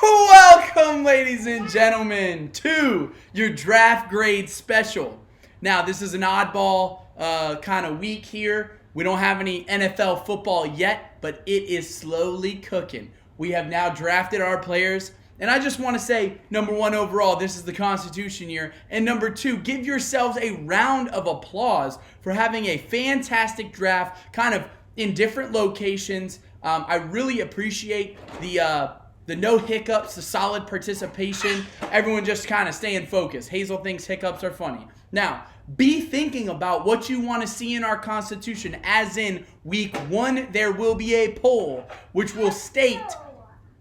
Welcome, ladies and gentlemen, to your draft grade special. Now, this is an oddball kind of week here. We don't have any NFL football yet, but it is slowly cooking. We have now drafted our players, and I just want to say, number one, overall, this is the Constitution year, and number two, give yourselves a round of applause for having a fantastic draft, kind of in different locations. I really appreciate the no hiccups, the solid participation, everyone just kind of staying focused. Hazel thinks hiccups are funny. Now, be thinking about what you want to see in our Constitution, as in week 1, there will be a poll which will state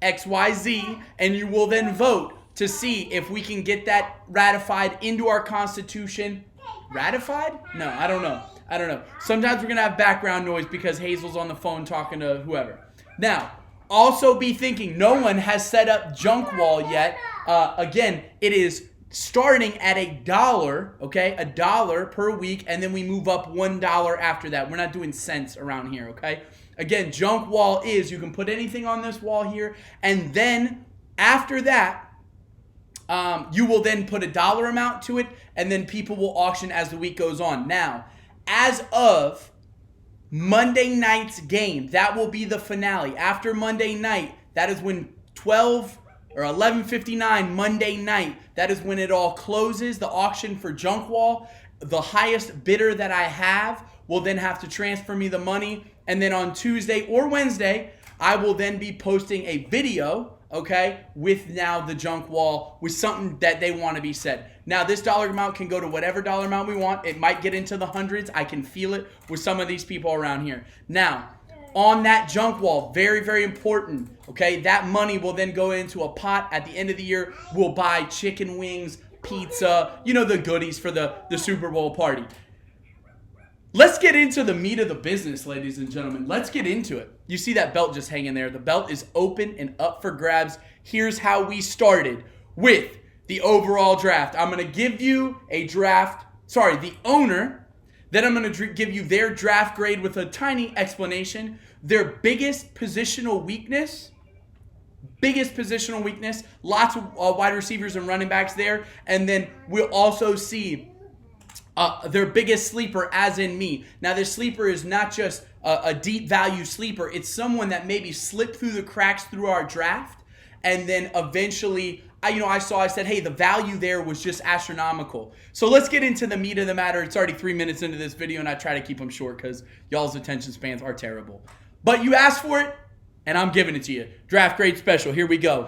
XYZ, and you will then vote to see if we can get that ratified into our Constitution. Ratified? No, I don't know. Sometimes we're going to have background noise because Hazel's on the phone talking to whoever. Now, also be thinking, no one has set up Junk Wall yet. Again, it is starting at $1, okay? $1 per week, and then we move up $1 after that. We're not doing cents around here, okay? Again, Junk Wall is, you can put anything on this wall here, and then after that, you will then put $1 amount to it, and then people will auction as the week goes on. Now, as of Monday night's game, that will be the finale. After Monday night, that is when 12 or 11:59 Monday night, that is when it all closes, the auction for Junk Wall. The highest bidder that I have will then have to transfer me the money, and then on Tuesday or Wednesday, I will then be posting a video, okay, with now the Junk Wall, with something that they want to be said. Now, this dollar amount can go to whatever dollar amount we want. It might get into the hundreds. I can feel it with some of these people around here. Now, on that Junk Wall, very, very important, okay, that money will then go into a pot. At the end of the year, we'll buy chicken wings, pizza, you know, the goodies for the Super Bowl party. Let's get into the meat of the business, ladies and gentlemen. Let's get into it. You see that belt just hanging there. The belt is open and up for grabs. Here's how we started with the overall draft. I'm going to give you the owner. Then I'm going to give you their draft grade with a tiny explanation. Their biggest positional weakness. Lots of wide receivers and running backs there. And then we'll also see their biggest sleeper, as in me. Now, this sleeper is not just a deep value sleeper. It's someone that maybe slipped through the cracks through our draft, and then eventually, I said, hey, the value there was just astronomical. So let's get into the meat of the matter. It's already 3 minutes into this video, and I try to keep them short because y'all's attention spans are terrible. But you asked for it, and I'm giving it to you. Draft grade special. Here we go.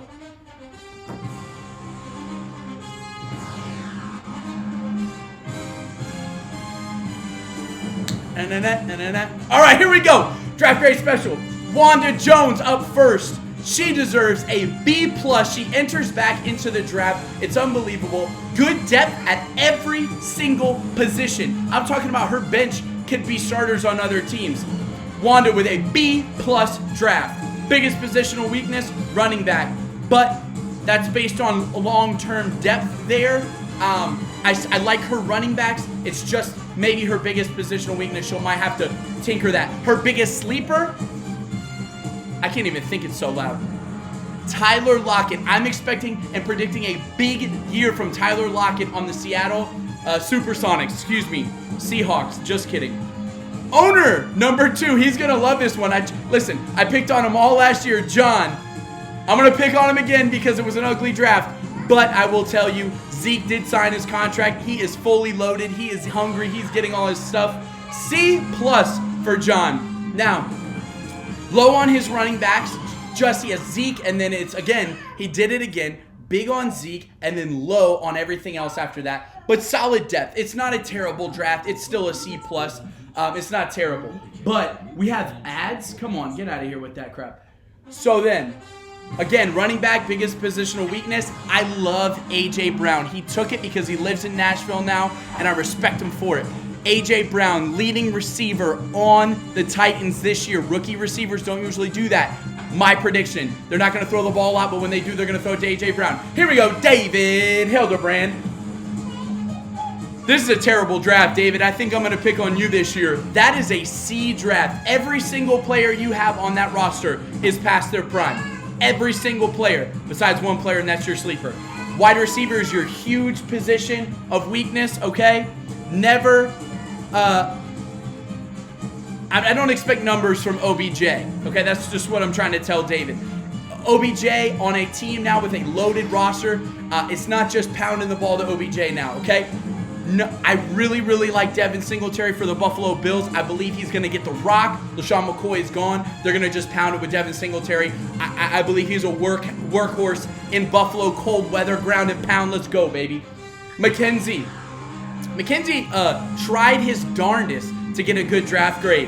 All right, here we go. Draft grade special. Wanda Jones up first. She deserves a B+. She enters back into the draft. It's unbelievable. Good depth at every single position. I'm talking about her bench could be starters on other teams. Wanda with a B+ draft. Biggest positional weakness, running back. But that's based on long-term depth there. I like her running backs. It's just maybe her biggest positional weakness. She might have to tinker that. Her biggest sleeper, I can't even think it's so loud. Tyler Lockett. I'm expecting and predicting a big year from Tyler Lockett on the Seattle Supersonics. Seahawks. Just kidding. Owner number 2. He's going to love this one. I picked on him all last year. John. I'm going to pick on him again because it was an ugly draft. But I will tell you, Zeke did sign his contract. He is fully loaded. He is hungry. He's getting all his stuff. C+ for John. Now, low on his running backs. Just he has Zeke, and then he did it again. Big on Zeke, and then low on everything else after that. But solid depth. It's not a terrible draft. It's still a C+. It's not terrible. But we have ads. Come on, get out of here with that crap. So then, again, running back, biggest positional weakness. I love A.J. Brown. He took it because he lives in Nashville now, and I respect him for it. A.J. Brown, leading receiver on the Titans this year. Rookie receivers don't usually do that. My prediction, they're not going to throw the ball out, but when they do, they're going to throw it to A.J. Brown. Here we go, David Hildebrand. This is a terrible draft, David. I think I'm going to pick on you this year. That is a C draft. Every single player you have on that roster is past their prime. every single player besides one player, and that's your sleeper. Wide receiver is your huge position of weakness, okay? Never, I don't expect numbers from OBJ, okay? That's just what I'm trying to tell David. OBJ on a team now with a loaded roster, it's not just pounding the ball to OBJ now, okay? No, I really, really like Devin Singletary for the Buffalo Bills. I believe he's going to get the rock. LaShawn McCoy is gone. They're going to just pound it with Devin Singletary. I believe he's a workhorse in Buffalo, cold weather, ground and pound. Let's go, baby. McKenzie tried his darndest to get a good draft grade.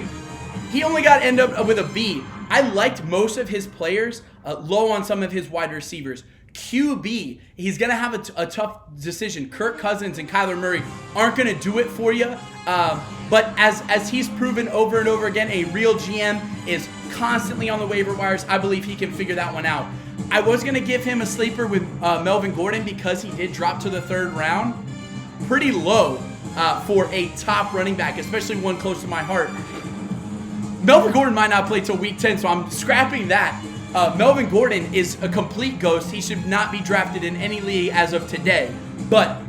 He only got end up with a B. I liked most of his players, low on some of his wide receivers. QB, he's going to have a tough decision. Kirk Cousins and Kyler Murray aren't going to do it for you. But as he's proven over and over again, a real GM is constantly on the waiver wires. I believe he can figure that one out. I was going to give him a sleeper with Melvin Gordon because he did drop to the 3rd round. Pretty low for a top running back, especially one close to my heart. Melvin Gordon might not play till week 10, so I'm scrapping that. Melvin Gordon is a complete ghost. He should not be drafted in any league as of today. But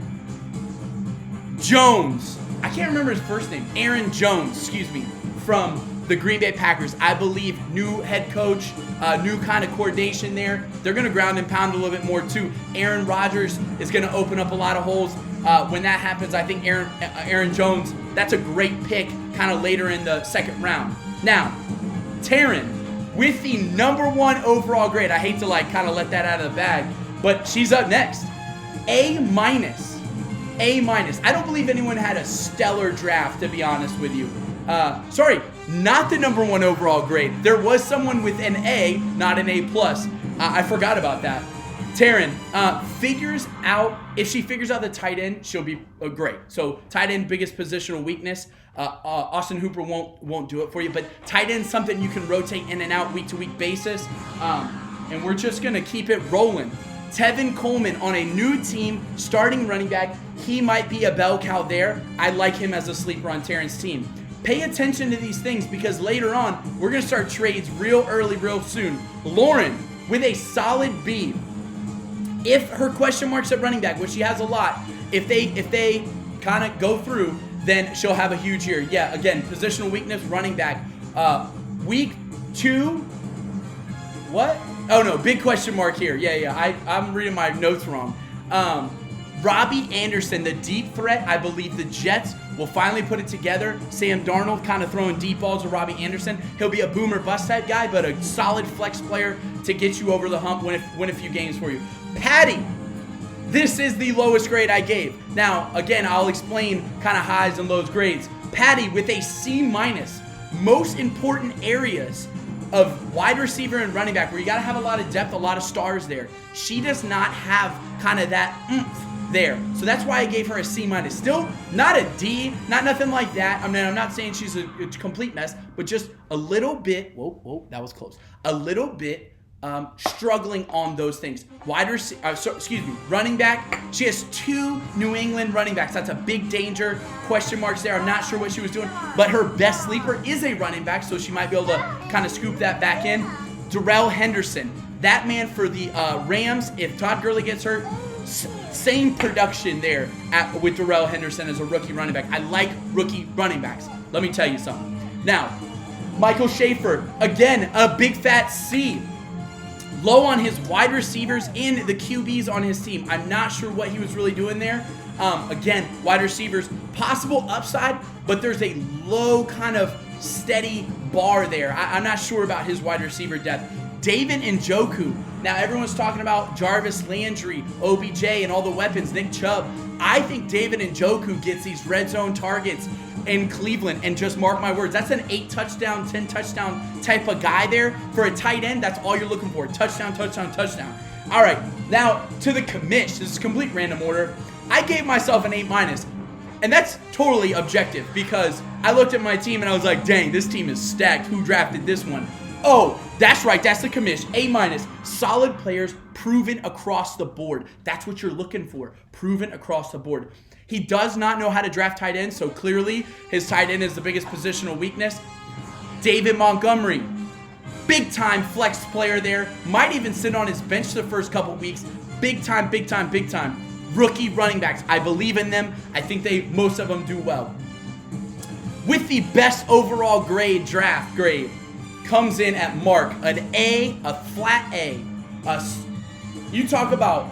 Jones, I can't remember his first name. Aaron Jones, excuse me, from the Green Bay Packers. I believe new head coach, new kind of coordination there. They're going to ground and pound a little bit more too. Aaron Rodgers is going to open up a lot of holes. When that happens, I think Aaron Jones, that's a great pick kind of later in the 2nd round. Now, Taryn, with the #1 overall grade. I hate to kind of let that out of the bag, but she's up next. A-. I don't believe anyone had a stellar draft, to be honest with you. Sorry, not the #1 overall grade. There was someone with an A, not an A+. I forgot about that. Taryn if she figures out the tight end, she'll be great. So tight end, biggest positional weakness. Austin Hooper won't do it for you, but tight end something you can rotate in and out week to week basis. And we're just gonna keep it rolling. Tevin Coleman on a new team, starting running back. He might be a bell cow there. I like him as a sleeper on Taryn's team. Pay attention to these things because later on we're gonna start trades real early, real soon. Lauren with a solid B. If her question marks at running back, which she has a lot, if they kind of go through, then she'll have a huge year. Yeah, again, positional weakness, running back. Week 2, what? Oh no, big question mark here. Yeah, I'm reading my notes wrong. Robbie Anderson, the deep threat. I believe the Jets will finally put it together. Sam Darnold kind of throwing deep balls to Robbie Anderson. He'll be a boomer bust type guy, but a solid flex player to get you over the hump, win a few games for you. Patty, this is the lowest grade I gave. Now, again, I'll explain kind of highs and lows grades. Patty with a C-. Most important areas of wide receiver and running back where you got to have a lot of depth, a lot of stars there. She does not have kind of that oomph there. So that's why I gave her a C-. Still not a D, not nothing like that. I mean, I'm not saying she's a complete mess, but just a little bit, whoa, that was close. A little bit struggling on those things. Running back. She has 2 New England running backs. That's a big danger. Question marks there. I'm not sure what she was doing, but her best sleeper is a running back, so she might be able to kind of scoop that back in. Darrell Henderson, that man for the Rams. If Todd Gurley gets hurt, same production there with Darrell Henderson as a rookie running back. I like rookie running backs. Let me tell you something. Now, Michael Schaefer, again, a big fat C. Low on his wide receivers and the QBs on his team. I'm not sure what he was really doing there. Again, wide receivers, possible upside, but there's a low kind of steady bar there. I'm not sure about his wide receiver depth. David Njoku. Now, everyone's talking about Jarvis Landry, OBJ, and all the weapons, Nick Chubb. I think David Njoku gets these red zone targets in Cleveland, and just mark my words, that's an 8 touchdown, 10 touchdown type of guy there. For a tight end, that's all you're looking for. Touchdown, touchdown, touchdown. All right, now to the commish. This is complete random order. I gave myself an A-, and that's totally objective because I looked at my team and I was like, dang, this team is stacked. Who drafted this one? Oh, that's right, that's the commish. A-. Solid players, proven across the board. That's what you're looking for, proven across the board. He does not know how to draft tight ends, so clearly his tight end is the biggest positional weakness. David Montgomery, Big time flex player there. Might even sit on his bench the first couple weeks. Big time, big time, big time. Rookie running backs. I believe in them. I think most of them do well. With the best overall draft grade, comes in at Mark, an A, a flat A. You talk about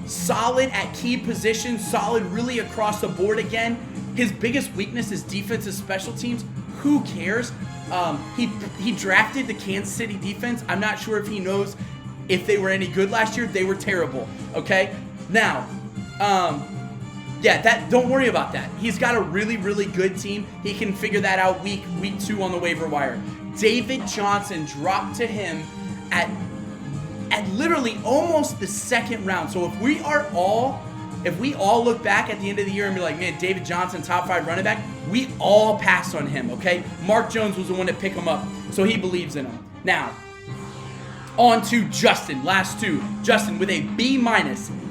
solid at key positions, solid really across the board again. His biggest weakness is defensive special teams. Who cares? He drafted the Kansas City defense. I'm not sure if he knows if they were any good last year. They were terrible. Okay? Now, don't worry about that. He's got a really, really good team. He can figure that out week 2 on the waiver wire. David Johnson dropped to him at literally almost the second round. So if we all look back at the end of the year and be like, man, David Johnson, top 5 running back, we all passed on him, okay? Mark Jones was the one to pick him up, so he believes in him. Now, on to Justin, last 2. Justin with a B-.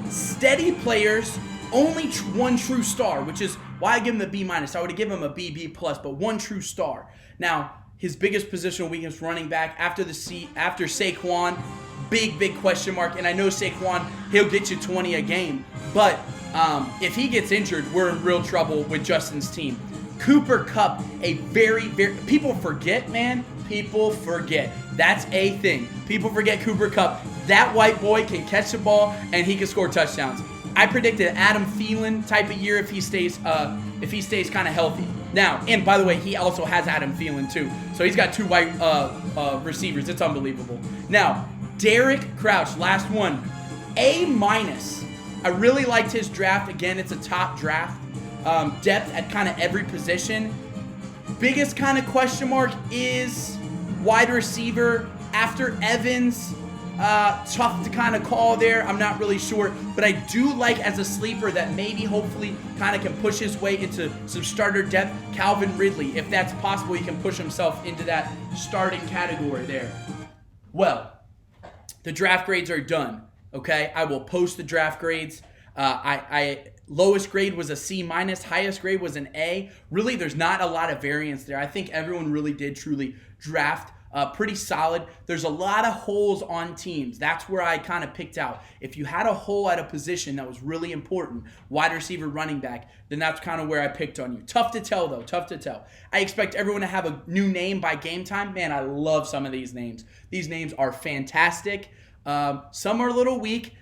Steady players, only one true star, which is why I give him a B-. I would have given him a B+, but one true star. Now, his biggest positional weakness, running back, after Saquon, big question mark. And I know Saquon, he'll get you 20 a game, but if he gets injured, we're in real trouble with Justin's team. Cooper Kupp, a very, people forget, man. People forget. That's a thing. People forget Cooper Kupp. That white boy can catch the ball and he can score touchdowns. I predicted Adam Thielen type of year if he stays kind of healthy. Now, and by the way, he also has Adam Thielen too. So he's got 2 white receivers. It's unbelievable. Now, Derek Crouch, last one, A-. I really liked his draft. Again, it's a top draft. Depth at kind of every position. Biggest kind of question mark is wide receiver after Evans. Tough to kind of call there. I'm not really sure. But I do like as a sleeper that maybe hopefully kind of can push his way into some starter depth. Calvin Ridley, if that's possible, he can push himself into that starting category there. Well, the draft grades are done. Okay, I will post the draft grades. Lowest grade was a C-. Highest grade was an A. Really, there's not a lot of variance there. I think everyone really did truly draft pretty solid. There's a lot of holes on teams. That's where I kind of picked out. If you had a hole at a position that was really important, wide receiver, running back, then that's kind of where I picked on you. Tough to tell, though. Tough to tell. I expect everyone to have a new name by game time. Man, I love some of these names. These names are fantastic. Some are a little weak.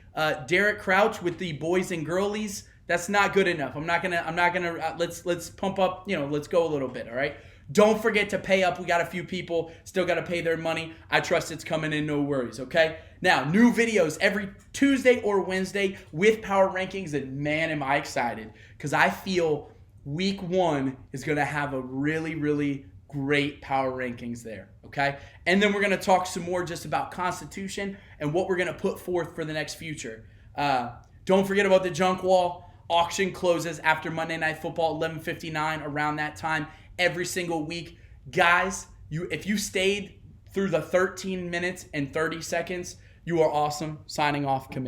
Derek Crouch with the boys and girlies. That's not good enough. I'm not gonna. Let's pump up. Let's go a little bit. All right. Don't forget to pay up. We got a few people still got to pay their money. I trust it's coming in. No worries. Okay. Now, new videos every Tuesday or Wednesday with power rankings, and man, am I excited because I feel week 1 is gonna have a really, really great power rankings there. Okay. And then we're gonna talk some more just about Constitution and what we're gonna put forth for the next future. Don't forget about the junk wall. Auction closes after Monday Night Football, 11:59, around that time every single week. Guys, if you stayed through the 13 minutes and 30 seconds, you are awesome. Signing off, Commish.